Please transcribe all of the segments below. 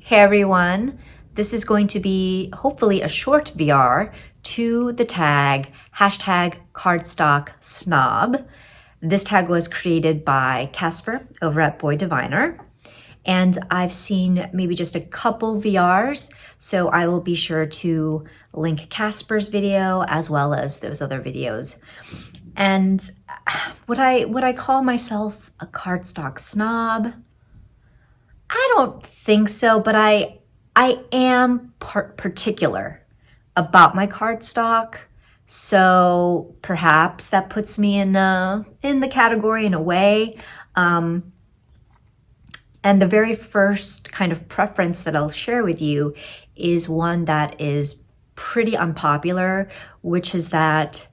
Hey everyone, this is going to be hopefully a short VR to the tag #cardstocksnob. This tag was created by Casper over at BoyDiviner, and I've seen maybe just a couple VRs, so I will be sure to link Casper's video as well as those other videos. And would I call myself a cardstock snob? I don't think so, but I am particular about my cardstock, so perhaps that puts me in the category in a way. And the very first kind of preference that I'll share with you is one that is pretty unpopular, which is that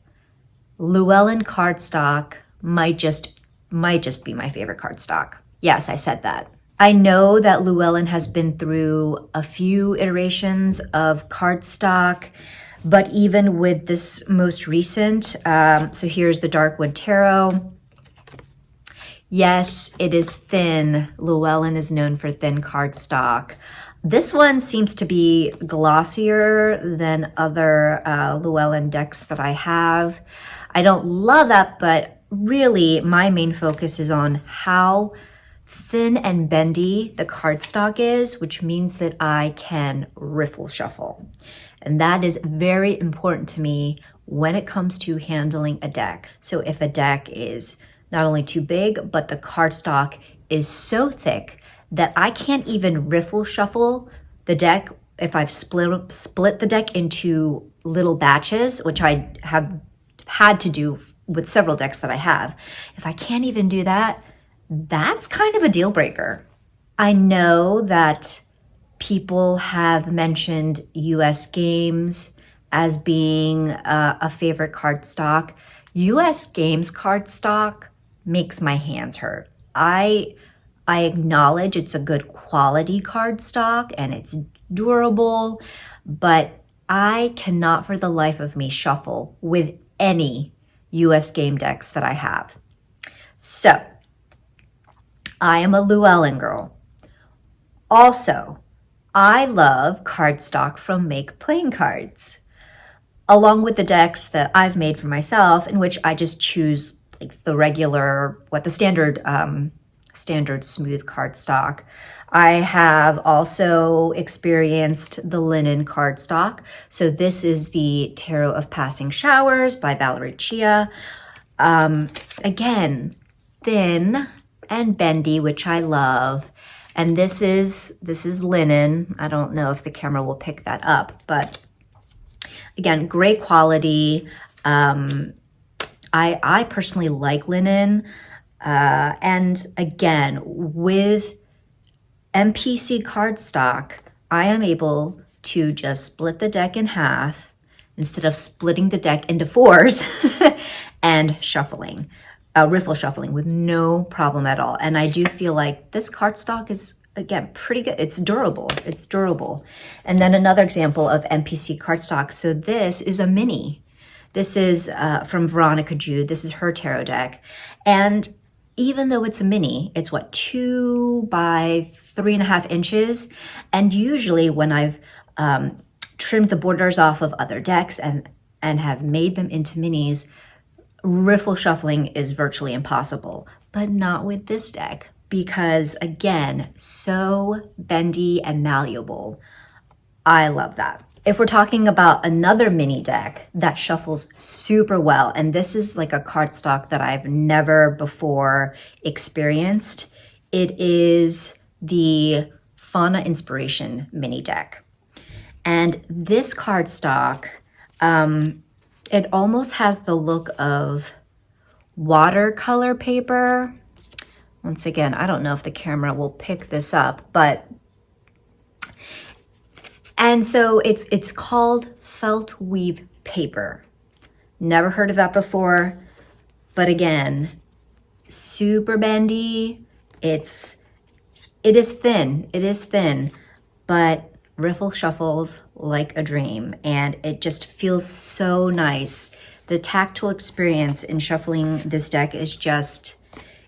Llewellyn cardstock might just be my favorite cardstock. Yes, I said that. I know that Llewellyn has been through a few iterations of cardstock, but even with this most recent, so here's the Darkwood Tarot. Yes, it is thin. Llewellyn is known for thin cardstock. This one seems to be glossier than other Llewellyn decks that I have. I don't love that, but really my main focus is on how thin and bendy the cardstock is, which means that I can riffle shuffle. And that is very important to me when it comes to handling a deck. So if a deck is not only too big, but the cardstock is so thick that I can't even riffle shuffle the deck if I've split the deck into little batches, which I have had to do with several decks that I have. If I can't even do that, that's kind of a deal breaker. I know that people have mentioned US Games as being a favorite cardstock. US Games cardstock makes my hands hurt. I acknowledge it's a good quality cardstock and it's durable, but I cannot for the life of me shuffle with any US Game decks that I have. So I am a Llewellyn girl. Also, I love cardstock from Make Playing Cards, along with the decks that I've made for myself, in which I just choose like the regular, the standard smooth cardstock. I have also experienced the linen cardstock. So this is the Tarot of Passing Showers by Valerie Chia. Again, thin and bendy, which I love. And this is linen. I don't know if the camera will pick that up, but again, great quality. I personally like linen. And again, with MPC cardstock, I am able to just split the deck in half instead of splitting the deck into fours and shuffling. Riffle shuffling with no problem at all. And I do feel like this cardstock is, again, pretty good. It's durable. It's durable. And then another example of MPC cardstock. So this is a mini. This is from Veronica Jude. This is her tarot deck. And even though it's a mini, it's 2 by 3.5 inches. And usually when I've trimmed the borders off of other decks and have made them into minis, riffle shuffling is virtually impossible, but not with this deck because, again, so bendy and malleable. I love that. If we're talking about another mini deck that shuffles super well, and this is like a cardstock that I've never before experienced, it is the Fauna Inspiration mini deck. And this cardstock, it almost has the look of watercolor paper. Once again, I don't know if the camera will pick this up, and so it's called felt weave paper. Never heard of that before, but again, super bendy. It is thin, but riffle shuffles like a dream, and it just feels so nice. The tactile experience in shuffling this deck is just,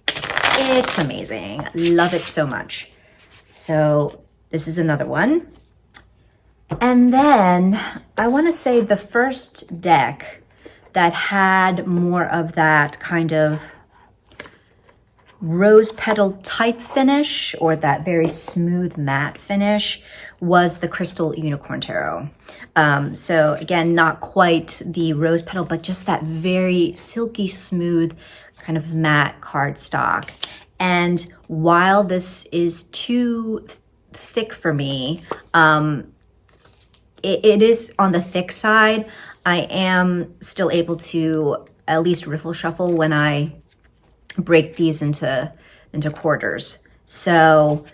it's amazing. Love it so much. So This is another one. And then I want to say the first deck that had more of that kind of rose petal type finish, or that very smooth matte finish, was the Crystal Unicorn Tarot. So again, not quite the rose petal, but just that very silky smooth kind of matte cardstock. And while this is too thick for me, it is on the thick side. I am still able to at least riffle shuffle when I break these into quarters. So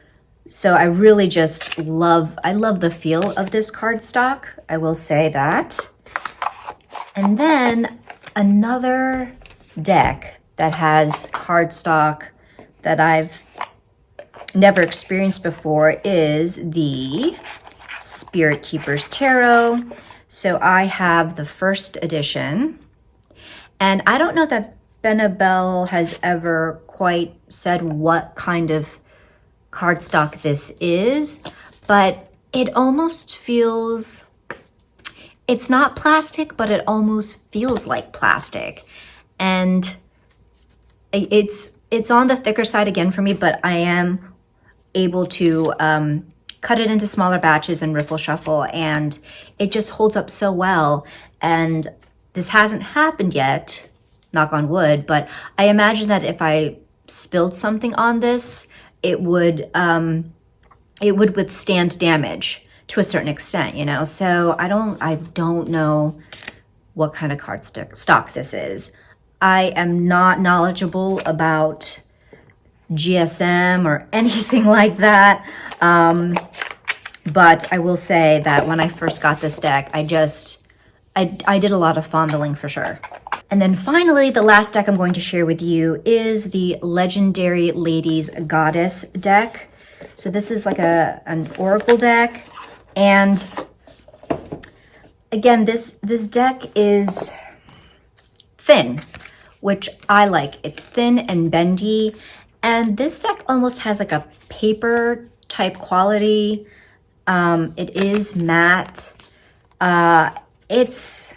I really just love the feel of this cardstock. I will say that. And then another deck that has cardstock that I've never experienced before is the Spirit Keepers Tarot. So I have the first edition, and I don't know that Benabel has ever quite said what kind of cardstock this is, but it almost feels, it's not plastic, but it almost feels like plastic. And it's on the thicker side again for me, but I am able to cut it into smaller batches and riffle shuffle, and it just holds up so well. And this hasn't happened yet, knock on wood, but I imagine that if I spilled something on this, it would withstand damage to a certain extent, you know? So I don't know what kind of cardstock this is. I am not knowledgeable about GSM or anything like that. But I will say that when I first got this deck, I did a lot of fondling for sure. And then finally, the last deck I'm going to share with you is the Legendary Ladies Goddess deck. So this is like an oracle deck. And again, this deck is thin, which I like. It's thin and bendy. And this deck almost has like a paper type quality. It is matte. It's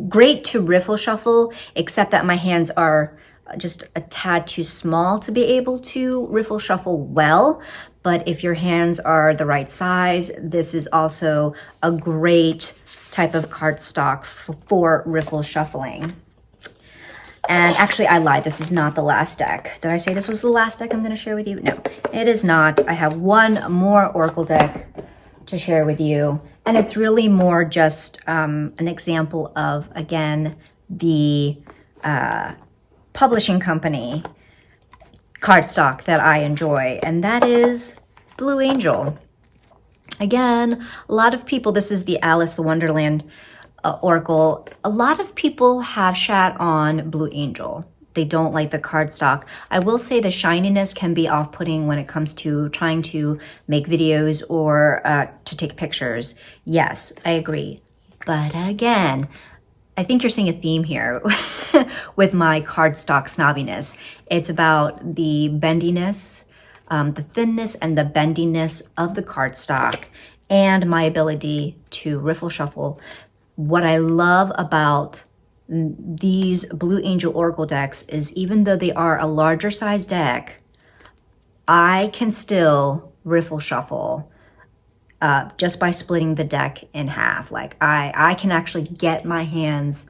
great to riffle shuffle, except that my hands are just a tad too small to be able to riffle shuffle well. But if your hands are the right size, this is also a great type of cardstock for riffle shuffling. And actually, I lied. This is not the last deck. Did I say this was the last deck I'm going to share with you? No, it is not. I have one more oracle deck to share with you. And it's really more just an example of, again, the publishing company cardstock that I enjoy. And that is Blue Angel. Again, a lot of people, this is the Alice the Wonderland Oracle. A lot of people have shat on Blue Angel. They don't like the cardstock. I will say the shininess can be off-putting when it comes to trying to make videos or to take pictures. Yes, I agree. But again, I think you're seeing a theme here with my cardstock snobbiness. It's about the bendiness, the thinness and the bendiness of the cardstock, and my ability to riffle shuffle. What I love about these Blue Angel Oracle decks is, even though they are a larger size deck, I can still riffle shuffle just by splitting the deck in half. Like I can actually get my hands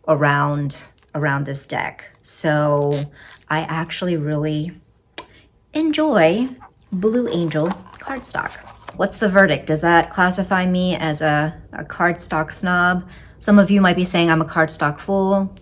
around this deck. So I actually really enjoy Blue Angel cardstock. What's the verdict? Does that classify me as a cardstock snob? Some of you might be saying I'm a cardstock fool.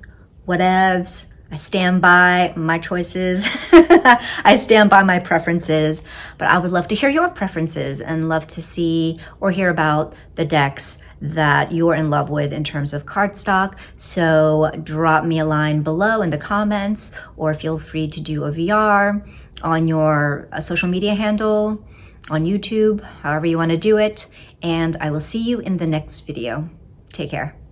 Whatevs. I stand by my choices. I stand by my preferences, but I would love to hear your preferences and love to see or hear about the decks that you're in love with in terms of cardstock. So drop me a line below in the comments, or feel free to do a VR on your social media handle, on YouTube, however you want to do it. And I will see you in the next video. Take care.